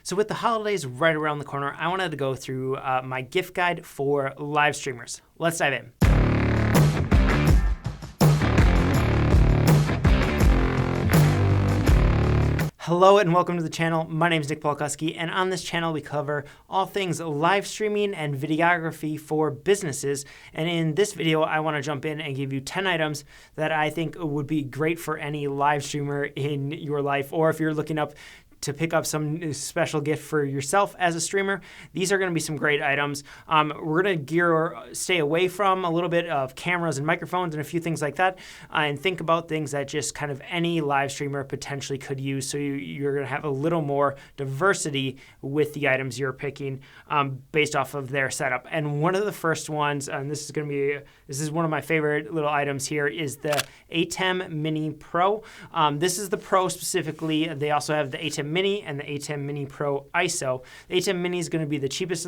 So with the holidays right around the corner, I wanted to go through my gift guide for live streamers. Let's dive in. Hello and welcome to the channel. My name is Palkowski, and on this channel we cover all things live streaming and videography for businesses. And in this video, I want to jump in and give you 10 items that I think would be great for any live streamer in your life, or if you're looking up to pick up some special gift for yourself as a streamer. These are going to be some great items. We're going to stay away from a little bit of cameras and microphones and a few things like that, and think about things that just kind of any live streamer potentially could use. So you're going to have a little more diversity with the items you're picking based off of their setup. And one of the first ones, and this is one of my favorite little items here, is the ATEM Mini Pro. This is the Pro specifically. They also have the ATEM Mini and the ATEM Mini Pro ISO. The ATEM Mini is going to be the cheapest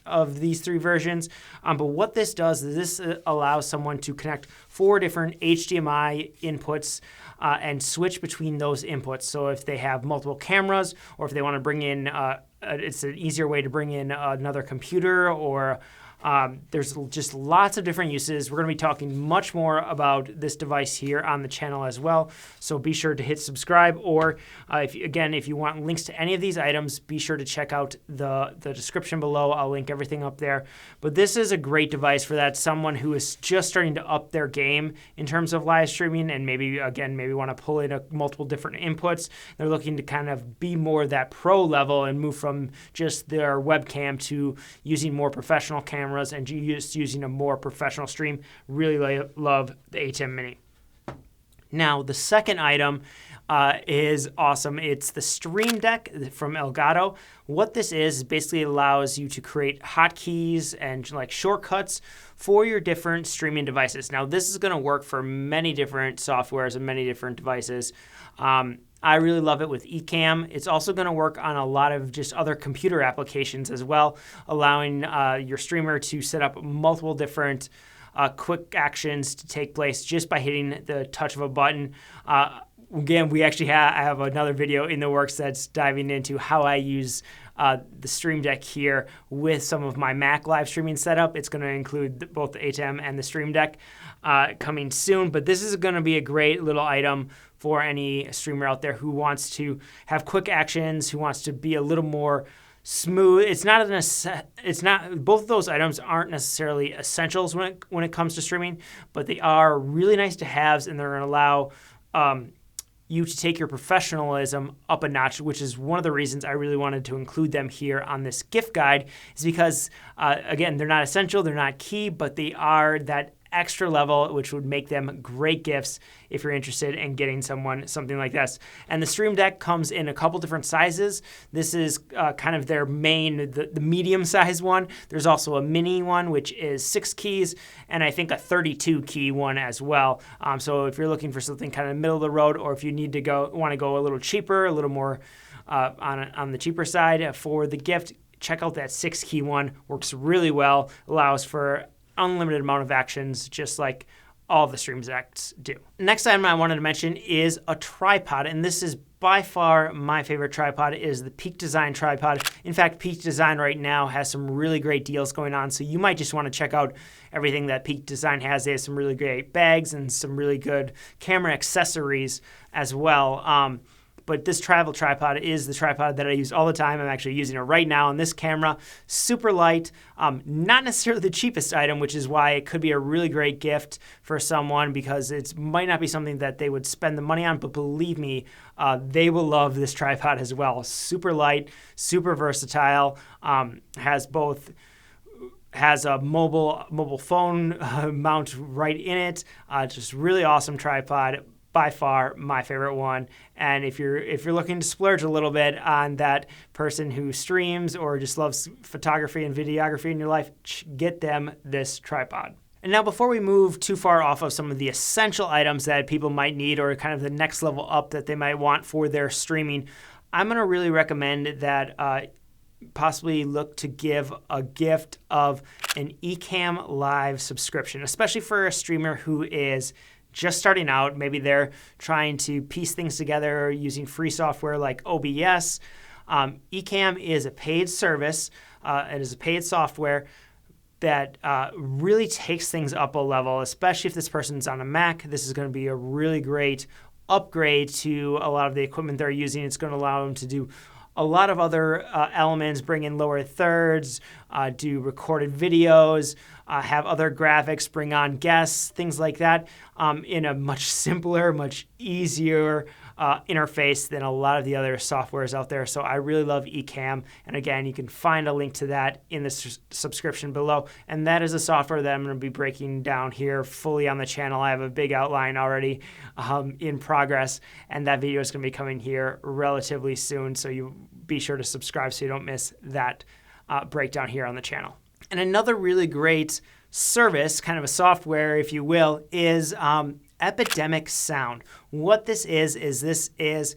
of these three versions, but what this does is this allows someone to connect 4 different HDMI inputs and switch between those inputs. So if they have multiple cameras, or if they want to bring in, it's an easier way to bring in another computer, or there's just lots of different uses. We're going to be talking much more about this device here on the channel as well. So be sure to hit subscribe, or if you want links to any of these items, be sure to check out the description below. I'll link everything up there. But this is a great device for that someone who is just starting to up their game in terms of live streaming, and maybe want to pull in multiple different inputs. They're looking to kind of be more that pro level and move from just their webcam to using more professional cameras and just using a more professional stream. Really love the ATEM Mini. Now, the second item is awesome. It's the Stream Deck from Elgato. What this is basically allows you to create hotkeys and like shortcuts for your different streaming devices. Now, this is going to work for many different softwares and many different devices. I really love it with ECAMM. It's also going to work on a lot of just other computer applications as well, allowing your streamer to set up multiple different quick actions to take place just by hitting the touch of a button. Again, I have another video in the works that's diving into how I use the Stream Deck here with some of my Mac live streaming setup. It's going to include both the ATEM and the Stream Deck coming soon, but this is going to be a great little item for any streamer out there who wants to have quick actions, who wants to be a little more smooth. Both of those items aren't necessarily essentials when it comes to streaming, but they are really nice to haves, and they're going to allow you to take your professionalism up a notch, which is one of the reasons I really wanted to include them here on this gift guide, is because, again, they're not essential, they're not key, but they are that extra level, which would make them great gifts if you're interested in getting someone something like this. And the Stream Deck comes in a couple different sizes. This is kind of their main, the medium size one. There's also a mini one, which is 6 keys, and I think a 32 key one as well. So if you're looking for something kind of middle of the road, or if you want to go a little cheaper, a little more on the cheaper side for the gift, check out that 6 key one. Works really well, allows for unlimited amount of actions, just like all the Stream Decks do. Next item I wanted to mention is a tripod, and this is by far my favorite tripod, is the Peak Design tripod. In fact, Peak Design right now has some really great deals going on, so you might just want to check out everything that Peak Design has. They have some really great bags and some really good camera accessories as well. But this travel tripod is the tripod that I use all the time. I'm actually using it right now on this camera. Super light, not necessarily the cheapest item, which is why it could be a really great gift for someone, because it might not be something that they would spend the money on, but believe me, they will love this tripod as well. Super light, super versatile, has a mobile phone mount right in it. Just really awesome tripod. By far my favorite one. And if you're looking to splurge a little bit on that person who streams or just loves photography and videography in your life, get them this tripod. And now, before we move too far off of some of the essential items that people might need, or kind of the next level up that they might want for their streaming, I'm going to really recommend that possibly look to give a gift of an ECAMM Live subscription, especially for a streamer who is just starting out. Maybe they're trying to piece things together using free software like OBS. ECAMM is a paid service. It is a paid software that really takes things up a level, especially if this person's on a Mac. This is going to be a really great upgrade to a lot of the equipment they're using. It's going to allow them to do a lot of other elements, bring in lower thirds, do recorded videos, have other graphics, bring on guests, things like that, in a much simpler, much easier interface than a lot of the other softwares out there. So I really love ECAMM. And again, you can find a link to that in the subscription below. And that is a software that I'm going to be breaking down here fully on the channel. I have a big outline already in progress, and that video is going to be coming here relatively soon. So you be sure to subscribe so you don't miss that breakdown here on the channel. And another really great service, kind of a software, if you will, is EPIDEMIC Sound. What this is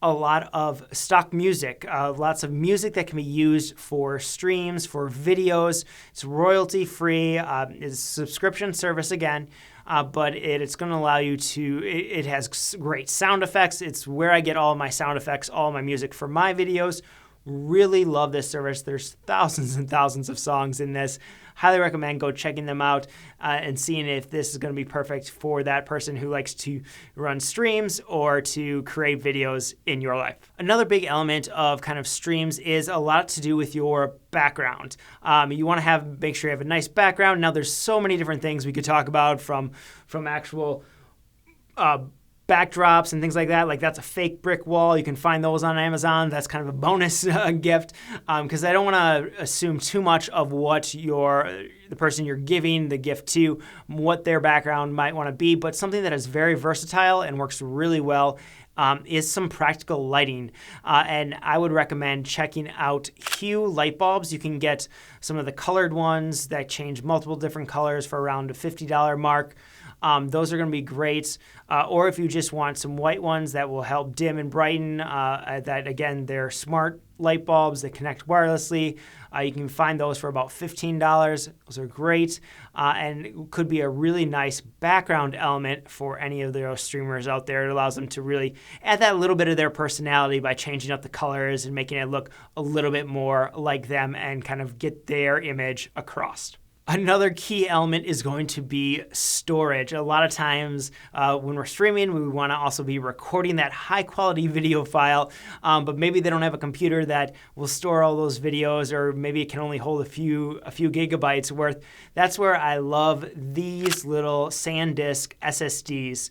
a lot of stock music, lots of music that can be used for streams, for videos. It's royalty free. It's a subscription service again, but it's going to allow you to, it has great sound effects. It's where I get all my sound effects, all my music for my videos. Really love this service. There's thousands and thousands of songs in this. Highly recommend go checking them out and seeing if this is going to be perfect for that person who likes to run streams or to create videos in your life. Another big element of kind of streams is a lot to do with your background. You want to make sure you have a nice background. Now there's so many different things we could talk about, from actual backdrops and things like that. Like that's a fake brick wall. You can find those on Amazon. That's kind of a bonus gift, because I don't want to assume too much of what the person you're giving the gift to, what their background might want to be. But something that is very versatile and works really well is some practical lighting. And I would recommend checking out Hue light bulbs. You can get some of the colored ones that change multiple different colors for around a $50 mark. Those are going to be great. Or if you just want some white ones that will help dim and brighten, that again, they're smart light bulbs that connect wirelessly. You can find those for about $15. Those are great, and could be a really nice background element for any of those streamers out there. It allows them to really add that little bit of their personality by changing up the colors and making it look a little bit more like them and kind of get their image across. Another key element is going to be storage. A lot of times when we're streaming, we want to also be recording that high quality video file, but maybe they don't have a computer that will store all those videos, or maybe it can only hold a few gigabytes worth. That's where I love these little SANDISK SSDs.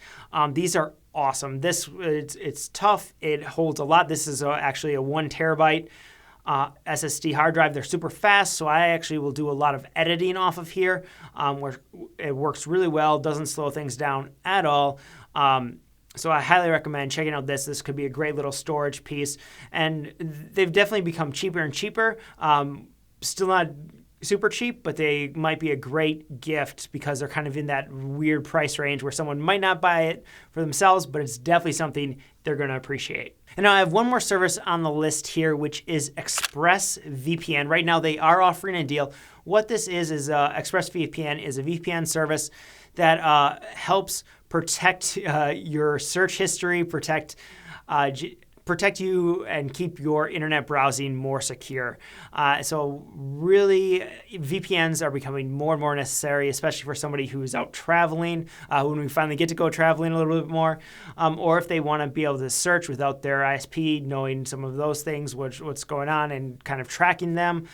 These are awesome. It's tough. It holds a lot. This is actually a 1 terabyte SSD hard drive. They're super fast, so I actually will do a lot of editing off of here, where it works really well, doesn't slow things down at all. So I highly recommend checking out this. This could be a great little storage piece, and they've definitely become cheaper and cheaper. Still not super cheap, but they might be a great gift because they're kind of in that weird price range where someone might not buy it for themselves, but it's definitely something they're going to appreciate. And now I have one more service on the list here, which is EXPRESSVPN. Right now they are offering a deal. What this is EXPRESSVPN is a VPN service that helps protect your search history, protect you and keep your internet browsing more secure. So really, VPNs are becoming more and more necessary, especially for somebody who's out traveling, when we finally get to go traveling a little bit more, or if they want to be able to search without their ISP, knowing some of those things, what's going on, and kind of tracking them,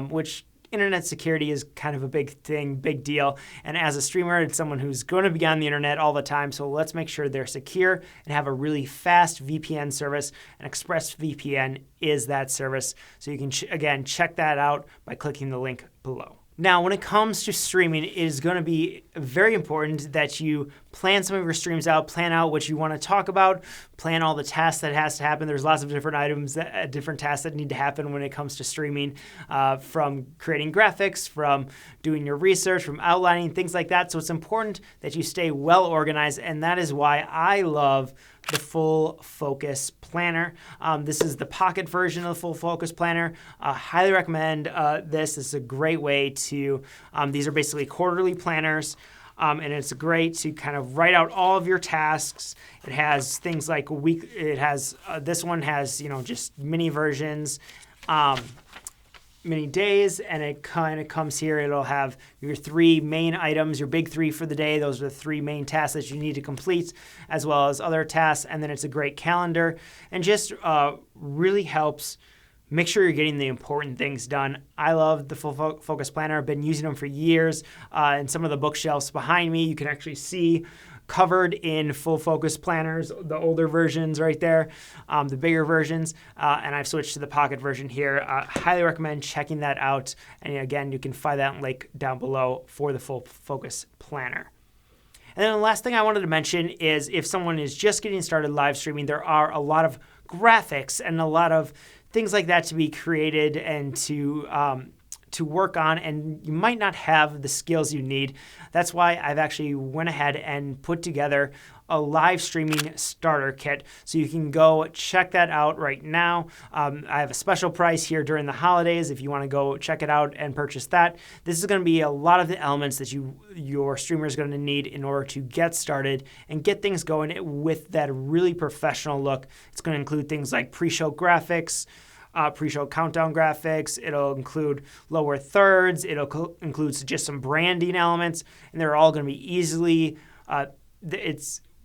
which internet security is kind of a big thing, big deal. And as a streamer, it's someone who's going to be on the internet all the time. So let's make sure they're secure and have a really fast VPN service. And EXPRESSVPN is that service. So you can, again, check that out by clicking the link below. Now, when it comes to streaming, it is going to be very important that you plan some of your streams out, plan out what you want to talk about, plan all the tasks that has to happen. There's lots of different items, different tasks that need to happen when it comes to streaming, from creating graphics, from doing your research, from outlining, things like that. So it's important that you stay well organized, and that is why I love the Full Focus Planner. This is the pocket version of the Full Focus Planner. Highly recommend this. This is a great way to, these are basically quarterly planners. and it's great to kind of write out all of your tasks. It has things like this one has, just mini versions, many days, and it kind of comes here. It'll have your 3 main items, your big 3 for the day. Those are the 3 main tasks that you need to complete, as well as other tasks. And then it's a great calendar, and just really helps make sure you're getting the important things done. I love the Full Focus Planner. I've been using them for years. And some of the bookshelves behind me, you can actually see covered in Full Focus Planners, the older versions right there, the bigger versions, and I've switched to the Pocket version here. Highly recommend checking that out. And again, you can find that link down below for the Full Focus Planner. And then the last thing I wanted to mention is if someone is just getting started live streaming, there are a lot of graphics and a lot of things like that to be created and to work on, and you might not have the skills you need. That's why I've actually went ahead and put together a live streaming starter kit. So you can go check that out right now. I have a special price here during the holidays if you want to go check it out and purchase that. This is going to be a lot of the elements that your streamer is going to need in order to get started and get things going with that really professional look. It's going to include things like pre-show graphics, pre-show countdown graphics. It'll include lower thirds. It'll include just some branding elements, and they're all going to be easily.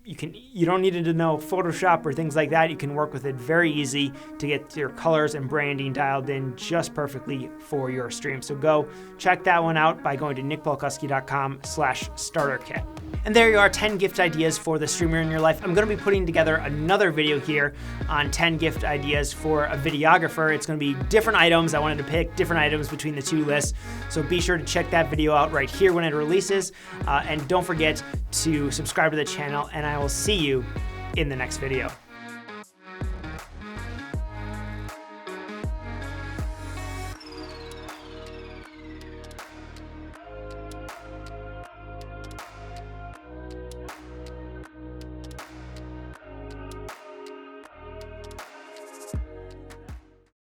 You don't need to know Photoshop or things like that. You can work with it very easy to get your colors and branding dialed in just perfectly for your stream. So go check that one out by going to nickpalkowski.com/starterkit. And there you are, 10 gift ideas for the streamer in your life. I'm going to be putting together another video here on 10 gift ideas for a videographer. It's going to be different items. I wanted to pick different items between the 2 lists. So be sure to check that video out right here when it releases. And don't forget to subscribe to the channel, and I will see you in the next video.